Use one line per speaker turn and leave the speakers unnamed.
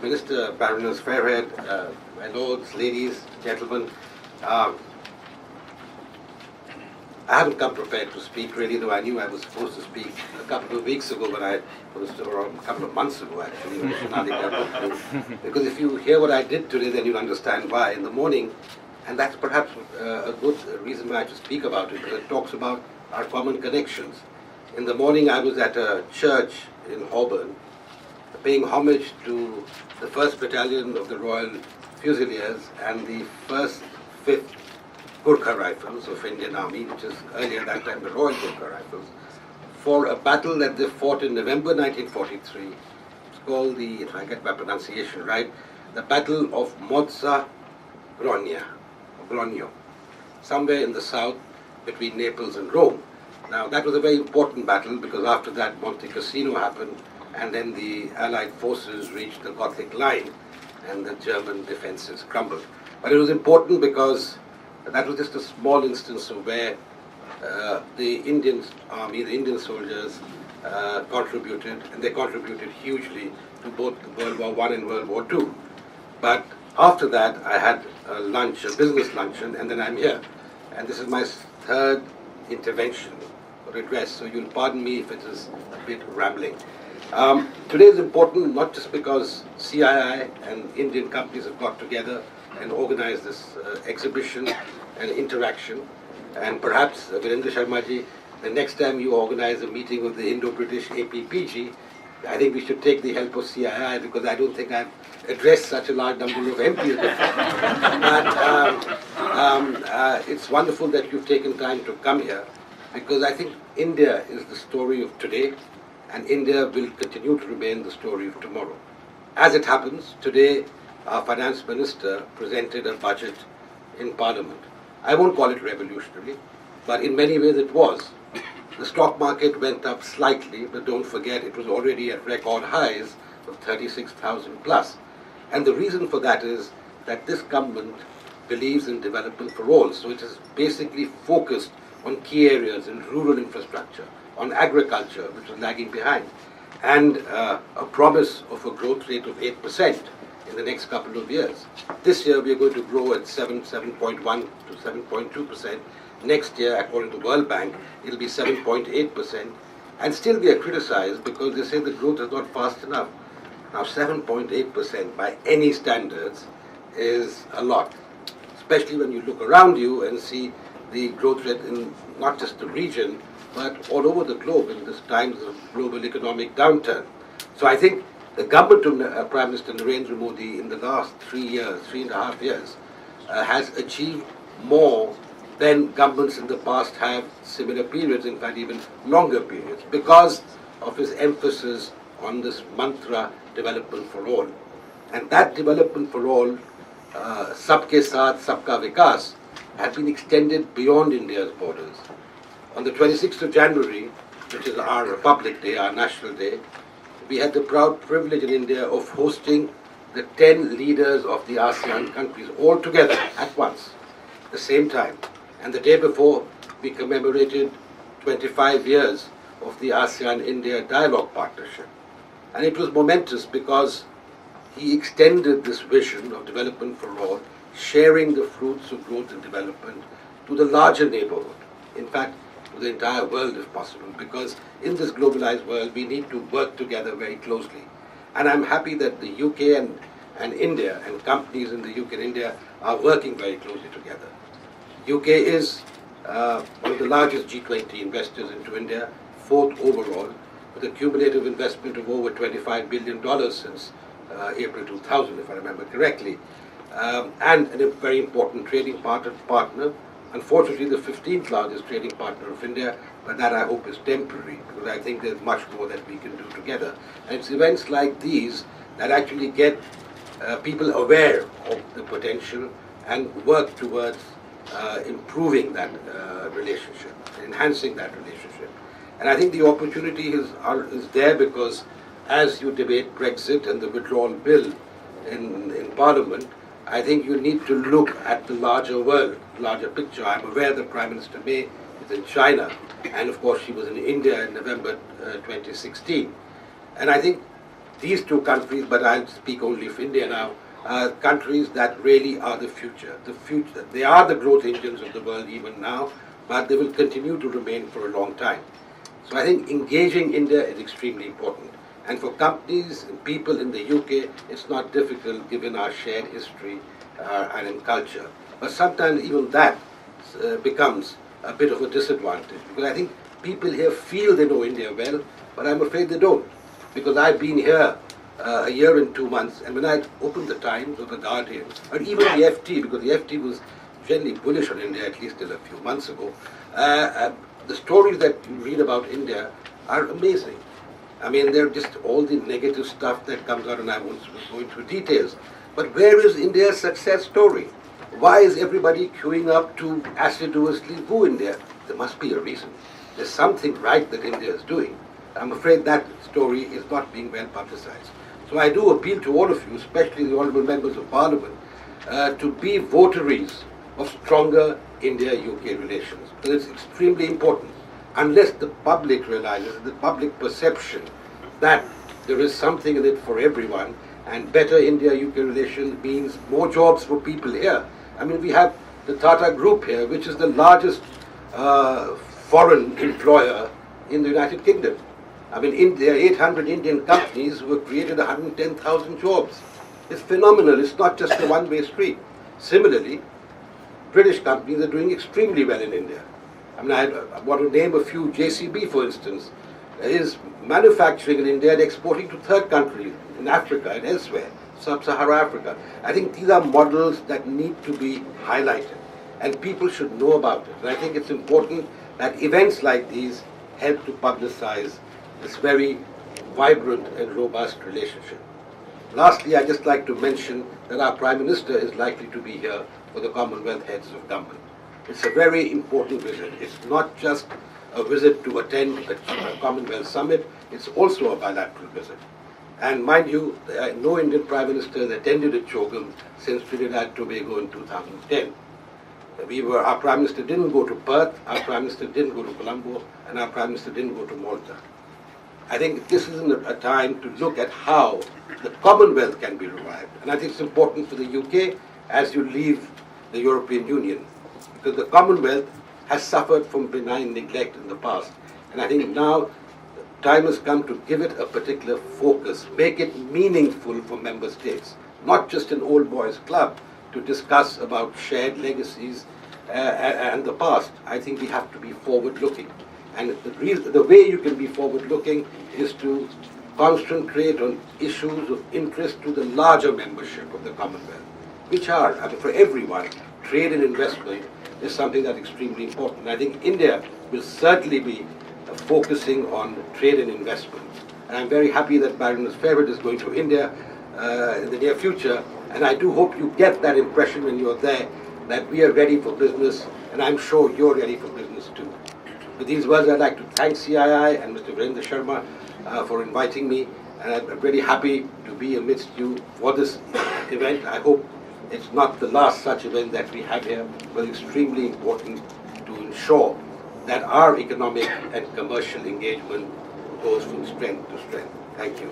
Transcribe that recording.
Minister, Baroness Fairhead, my lords, ladies, gentlemen, I haven't come prepared to speak really, though I knew I was supposed to speak a couple of weeks ago, or a couple of months ago actually, when Shinali got booked through. Because if you hear what I did today, then you'll understand why. In the morning, and that's perhaps a good reason why I should speak about it, because it talks about our common connections. In the morning, I was at a church in Auburn, paying homage to the 1st Battalion of the Royal Fusiliers and the 1st, 5th Gurkha Rifles of Indian Army, which is earlier at that time the Royal Gurkha Rifles, for a battle that they fought in November 1943. It's called the, if I get my pronunciation right, the Battle of Mozza Grogno, somewhere in the south between Naples and Rome. Now that was a very important battle because after that Monte Cassino happened, and then the Allied forces reached the Gothic line and the German defenses crumbled. But it was important because that was just a small instance of where the Indian army, the Indian soldiers contributed, and they contributed hugely to both World War I and World War II. But after that, I had a lunch, a business luncheon, and then I'm here. And this is my third intervention or address, so you'll pardon me if it is a bit rambling. Today is important not just because CII and Indian companies have got together and organized this exhibition and interaction, and perhaps, Virendra Sharmaji, the next time you organize a meeting of the Indo-British APPG, I think we should take the help of CII, because I don't think I've addressed such a large number of MPs before. But it's wonderful that you've taken time to come here, because I think India is the story of today, and India will continue to remain the story of tomorrow. As it happens, today our finance minister presented a budget in Parliament. I won't call it revolutionary, but in many ways it was. The stock market went up slightly, but don't forget it was already at record highs of 36,000 plus. And the reason for that is that this government believes in development for all. So it is basically focused on key areas in rural infrastructure, on agriculture, which was lagging behind, and a promise of a growth rate of 8% in the next couple of years. This year we are going to grow at 7.1 to 7.2%. Next year, according to the World Bank, it will be 7.8%. And still we are criticized because they say the growth is not fast enough. Now 7.8% by any standards is a lot, especially when you look around you and see the growth rate in not just the region, but all over the globe in these times of global economic downturn. So I think the government of Prime Minister Narendra Modi in the last 3.5 years, has achieved more than governments in the past have similar periods, in fact even longer periods, because of his emphasis on this mantra, development for all. And that development for all, Sabke Saath, Sabka Vikas, has been extended beyond India's borders. On the 26th of January, which is our Republic Day, our National Day, we had the proud privilege in India of hosting the 10 leaders of the ASEAN countries all together at once, at the same time. And the day before, we commemorated 25 years of the ASEAN-India Dialogue Partnership. And it was momentous because he extended this vision of development for all, sharing the fruits of growth and development to the larger neighborhood. In fact, to the entire world if possible, because in this globalized world we need to work together very closely. And I'm happy that the UK and India and companies in the UK and India are working very closely together. UK is one of the largest G20 investors into India, 4th overall, with a cumulative investment of over $25 billion since April 2000, if I remember correctly, and a very important trading partner. Unfortunately, the 15th largest trading partner of India, but that I hope is temporary, because I think there's much more that we can do together. And it's events like these that actually get people aware of the potential and work towards improving that relationship, enhancing that relationship. And I think the opportunity is there because as you debate Brexit and the withdrawal bill in Parliament, I think you need to look at the larger world, larger picture. I'm aware that Prime Minister May is in China, and of course she was in India in November 2016. And I think these two countries, but I'll speak only of India now, are countries that really are the future. The future. They are the growth engines of the world even now, but they will continue to remain for a long time. So I think engaging India is extremely important. And for companies and people in the UK, it's not difficult given our shared history and in culture. But sometimes even that becomes a bit of a disadvantage, because I think people here feel they know India well, but I'm afraid they don't. Because I've been here a year and 2 months, and when I opened the Times or the Guardian, or even the FT, because the FT was generally bullish on India, at least till a few months ago, the stories that you read about India are amazing. I mean, they're just all the negative stuff that comes out, and I won't go into details. But where is India's success story? Why is everybody queuing up to assiduously boo India? There must be a reason. There's something right that India is doing. I'm afraid that story is not being well publicized. So I do appeal to all of you, especially the honourable members of Parliament, to be votaries of stronger India-UK relations. Because it's extremely important. Unless the public realizes, the public perception that there is something in it for everyone, and better India-UK relations means more jobs for people here. I mean, we have the Tata Group here, which is the largest foreign employer in the United Kingdom. I mean, there are 800 Indian companies who have created 110,000 jobs. It's phenomenal. It's not just a one-way street. Similarly, British companies are doing extremely well in India. I mean, I want to name a few. JCB, for instance, is manufacturing in India and exporting to third countries, in Africa and elsewhere, sub-Saharan Africa. I think these are models that need to be highlighted, and people should know about it. And I think it's important that events like these help to publicize this very vibrant and robust relationship. Lastly, I'd just like to mention that our Prime Minister is likely to be here for the Commonwealth Heads of Government. It's a very important visit. It's not just a visit to attend a Commonwealth Summit, it's also a bilateral visit. And mind you, no Indian Prime Minister has attended a CHOGM since Trinidad and Tobago in 2010. Our Prime Minister didn't go to Perth, our Prime Minister didn't go to Colombo, and our Prime Minister didn't go to Malta. I think this is a time to look at how the Commonwealth can be revived. And I think it's important for the UK as you leave the European Union, because the Commonwealth has suffered from benign neglect in the past. And I think now time has come to give it a particular focus, make it meaningful for member states, not just an old boys club to discuss about shared legacies and the past. I think we have to be forward-looking. And the way you can be forward-looking is to concentrate on issues of interest to the larger membership of the Commonwealth, which are, I mean, for everyone, trade and investment is something that's extremely important. I think India will certainly be focusing on trade and investment. And I'm very happy that Baroness Favourite is going to India in the near future, and I do hope you get that impression when you're there, that we are ready for business, and I'm sure you're ready for business too. With these words, I'd like to thank CII and Mr. Virendra Sharma for inviting me, and I'm really happy to be amidst you for this event. I hope it's not the last such event that we have here, but extremely important to ensure that our economic and commercial engagement goes from strength to strength. Thank you.